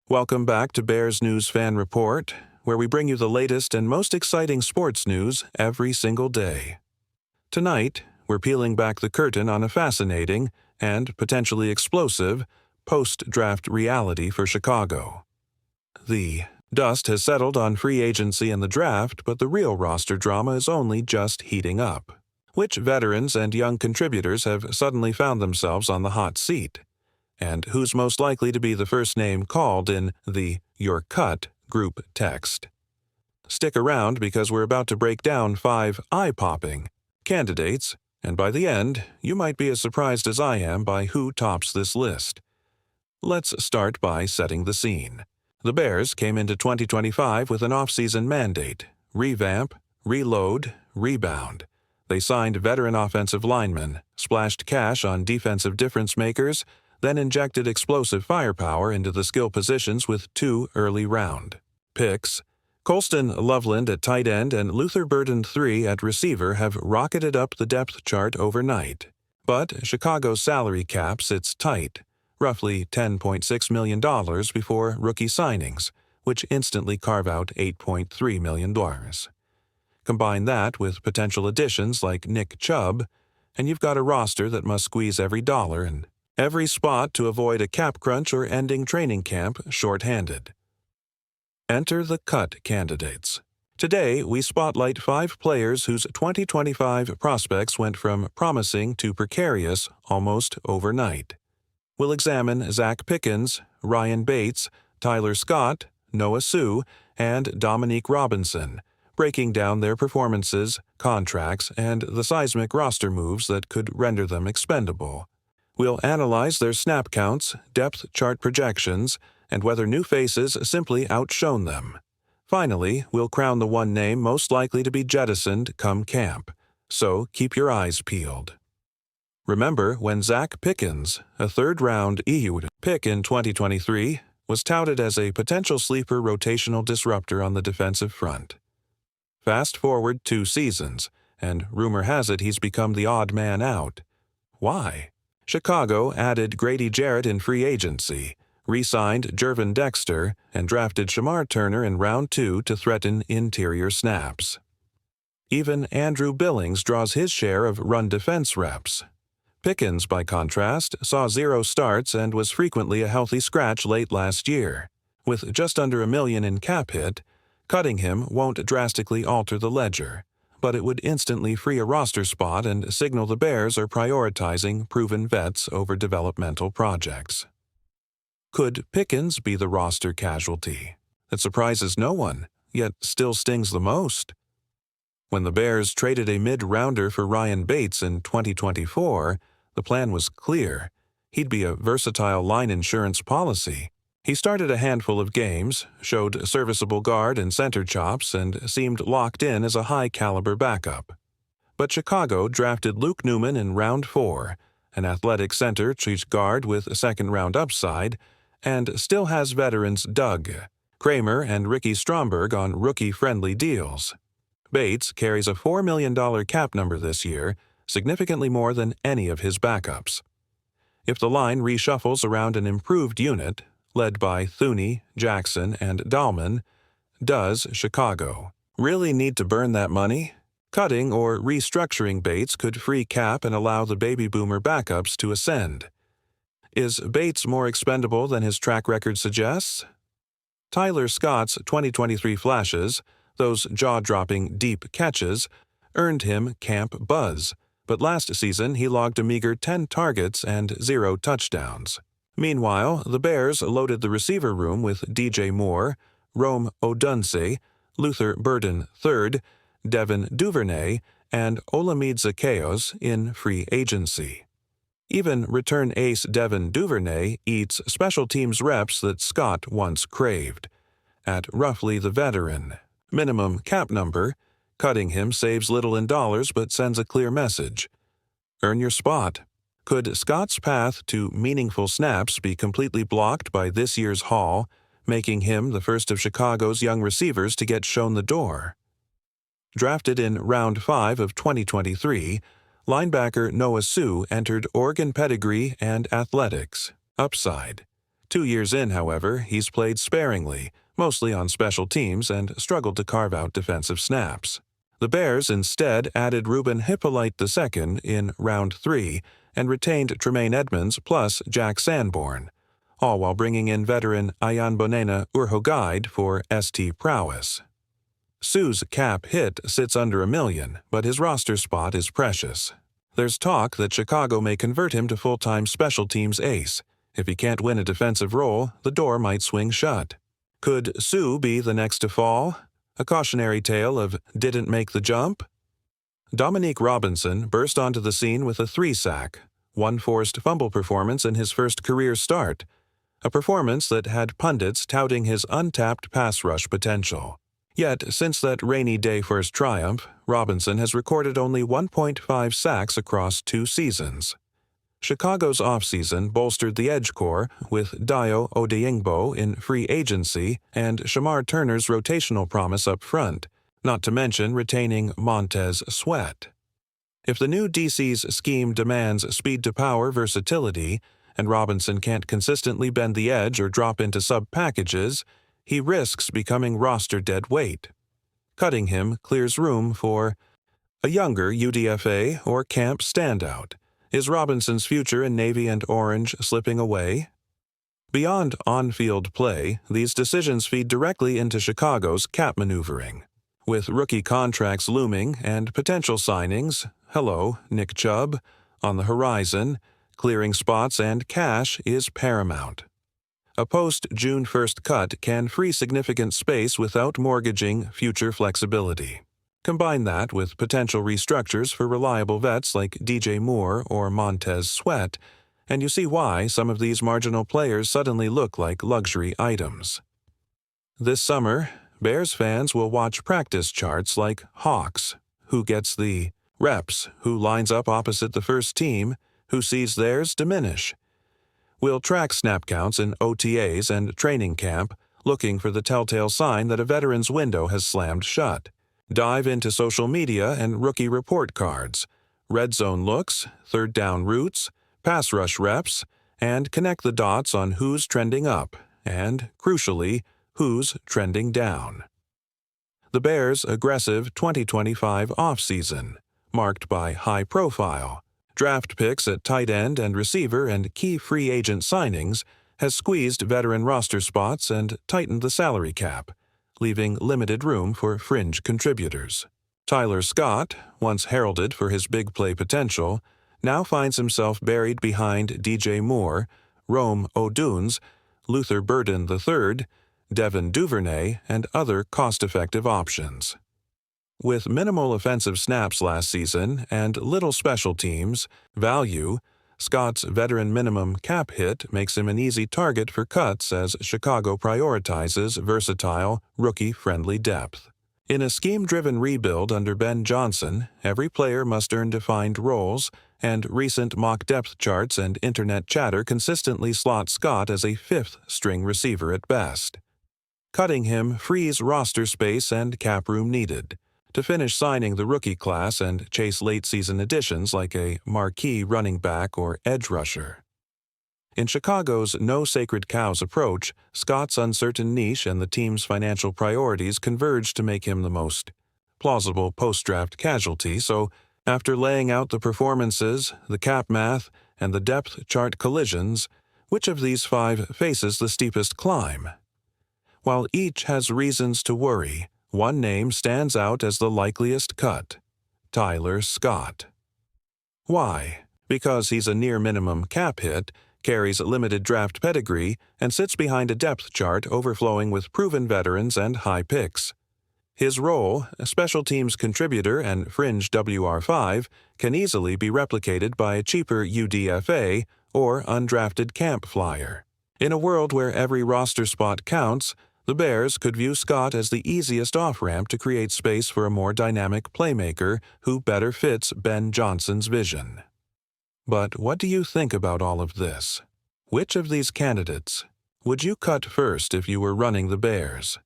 Welcome back to Bears News Fan Report, where we bring you the latest and most exciting sports news every single day. Tonight, we're peeling back the curtain on a fascinating and potentially explosive post-draft reality for Chicago. The dust has settled on free agency and the draft, but the real roster drama is only just heating up. Which veterans and young contributors have suddenly found themselves on the hot seat? And who's most likely to be the first name called in the "You're Cut" group text? Stick around because we're about to break down 5 eye-popping candidates, and by the end, you might be as surprised as I am by who tops this list. Let's start by setting the scene. The Bears came into 2025 with an off-season mandate: revamp, reload, rebound. They signed veteran offensive linemen, splashed cash on defensive difference-makers, then injected explosive firepower into the skill positions with 2 early-round picks. Colston Loveland at tight end and Luther Burden III at receiver have rocketed up the depth chart overnight. But Chicago's salary cap sits tight, roughly $10.6 million before rookie signings, which instantly carve out $8.3 million. Combine that with potential additions like Nick Chubb, and you've got a roster that must squeeze every dollar and every spot to avoid a cap crunch or ending training camp short-handed. Enter the cut candidates. Today, we spotlight 5 players whose 2025 prospects went from promising to precarious almost overnight. We'll examine Zach Pickens, Ryan Bates, Tyler Scott, Noah Sue, and Dominique Robinson, breaking down their performances, contracts, and the seismic roster moves that could render them expendable. We'll analyze their snap counts, depth chart projections, and whether new faces simply outshone them. Finally, we'll crown the one name most likely to be jettisoned come camp, so keep your eyes peeled. Remember when Zach Pickens, a third-round Ehud pick in 2023, was touted as a potential sleeper rotational disruptor on the defensive front. Fast forward 2 seasons, and rumor has it he's become the odd man out. Why? Chicago added Grady Jarrett in free agency, re-signed Jervin Dexter, and drafted Shamar Turner in round 2 to threaten interior snaps. Even Andrew Billings draws his share of run defense reps. Pickens, by contrast, saw 0 starts and was frequently a healthy scratch late last year. With just under $1 million in cap hit, cutting him won't drastically alter the ledger, but it would instantly free a roster spot and signal the Bears are prioritizing proven vets over developmental projects. Could Pickens be the roster casualty? That surprises no one, yet still stings the most. When the Bears traded a mid-rounder for Ryan Bates in 2024, the plan was clear. He'd be a versatile line insurance policy. He started a handful of games, showed serviceable guard and center chops, and seemed locked in as a high-caliber backup. But Chicago drafted Luke Newman in round 4, an athletic center treats guard with a second-round upside, and still has veterans Doug, Kramer, and Ricky Stromberg on rookie-friendly deals. Bates carries a $4 million cap number this year, significantly more than any of his backups. If the line reshuffles around an improved unit, led by Thuney, Jackson, and Dahlman, does Chicago really need to burn that money? Cutting or restructuring Bates could free cap and allow the baby boomer backups to ascend. Is Bates more expendable than his track record suggests? Tyler Scott's 2023 flashes, those jaw-dropping deep catches, earned him camp buzz, but last season he logged a meager 10 targets and 0 touchdowns. Meanwhile, the Bears loaded the receiver room with DJ Moore, Rome Odunze, Luther Burden III, Devin Duvernay, and Olamide Zaccheaus in free agency. Even return ace Devin Duvernay eats special teams reps that Scott once craved. At roughly the veteran minimum cap number, cutting him saves little in dollars but sends a clear message. Earn your spot. Could Scott's path to meaningful snaps be completely blocked by this year's haul, making him the first of Chicago's young receivers to get shown the door? Drafted in Round 5 of 2023, linebacker Noah Sue entered Oregon pedigree and athletics. Upside. 2 years in, however, he's played sparingly, mostly on special teams, and struggled to carve out defensive snaps. The Bears instead added Ruben Hippolyte II in Round 3 and retained Tremaine Edmonds plus Jack Sanborn, all while bringing in veteran Ayanbonena Urhogaide for ST prowess. Sue's cap hit sits under $1 million, but his roster spot is precious. There's talk that Chicago may convert him to full-time special teams ace. If he can't win a defensive role, the door might swing shut. Could Sue be the next to fall? A cautionary tale of didn't make the jump? Dominique Robinson burst onto the scene with a 3-sack, 1 forced fumble performance in his first career start, a performance that had pundits touting his untapped pass rush potential. Yet, since that rainy day first triumph, Robinson has recorded only 1.5 sacks across 2 seasons. Chicago's offseason bolstered the edge core with Dayo Odeyingbo in free agency and Shamar Turner's rotational promise up front, not to mention retaining Montez Sweat. If the new DC's scheme demands speed-to-power versatility, and Robinson can't consistently bend the edge or drop into sub-packages, he risks becoming roster dead weight. Cutting him clears room for a younger UDFA or camp standout. Is Robinson's future in Navy and Orange slipping away? Beyond on-field play, these decisions feed directly into Chicago's cap maneuvering. With rookie contracts looming and potential signings, hello, Nick Chubb, on the horizon, clearing spots and cash is paramount. A post-June 1st cut can free significant space without mortgaging future flexibility. Combine that with potential restructures for reliable vets like DJ Moore or Montez Sweat, and you see why some of these marginal players suddenly look like luxury items. This summer, Bears fans will watch practice charts like hawks: who gets the reps, who lines up opposite the first team, who sees theirs diminish. We'll track snap counts in OTAs and training camp, looking for the telltale sign that a veteran's window has slammed shut. Dive into social media and rookie report cards, red zone looks, third down routes, pass rush reps, and connect the dots on who's trending up and, crucially, who's trending down. The Bears' aggressive 2025 offseason, marked by high profile, draft picks at tight end and receiver and key free agent signings, has squeezed veteran roster spots and tightened the salary cap, leaving limited room for fringe contributors. Tyler Scott, once heralded for his big play potential, now finds himself buried behind DJ Moore, Rome Odunes, Luther Burden III, Devin Duvernay, and other cost-effective options. With minimal offensive snaps last season and little special teams value, Scott's veteran minimum cap hit makes him an easy target for cuts as Chicago prioritizes versatile, rookie-friendly depth. In a scheme-driven rebuild under Ben Johnson, every player must earn defined roles, and recent mock depth charts and internet chatter consistently slot Scott as a 5th-string receiver at best. Cutting him frees roster space and cap room needed to finish signing the rookie class and chase late-season additions like a marquee running back or edge rusher. In Chicago's no-sacred-cows approach, Scott's uncertain niche and the team's financial priorities converge to make him the most plausible post-draft casualty, so after laying out the performances, the cap math, and the depth chart collisions, which of these 5 faces the steepest climb? While each has reasons to worry, one name stands out as the likeliest cut: Tyler Scott. Why? Because he's a near-minimum cap hit, carries limited draft pedigree, and sits behind a depth chart overflowing with proven veterans and high picks. His role, a special teams contributor and fringe WR5, can easily be replicated by a cheaper UDFA or undrafted camp flyer. In a world where every roster spot counts, the Bears could view Scott as the easiest off-ramp to create space for a more dynamic playmaker who better fits Ben Johnson's vision. But what do you think about all of this? Which of these candidates would you cut first if you were running the Bears?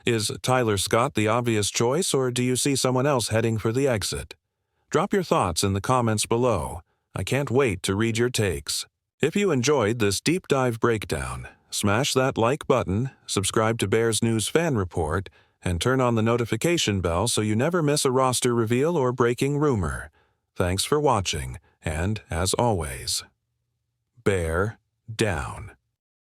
Is Tyler Scott the obvious choice, or do you see someone else heading for the exit? Drop your thoughts in the comments below. I can't wait to read your takes. If you enjoyed this deep dive breakdown, smash that like button, subscribe to Bears News Fan Report, and turn on the notification bell so you never miss a roster reveal or breaking rumor. Thanks for watching, and as always, bear down.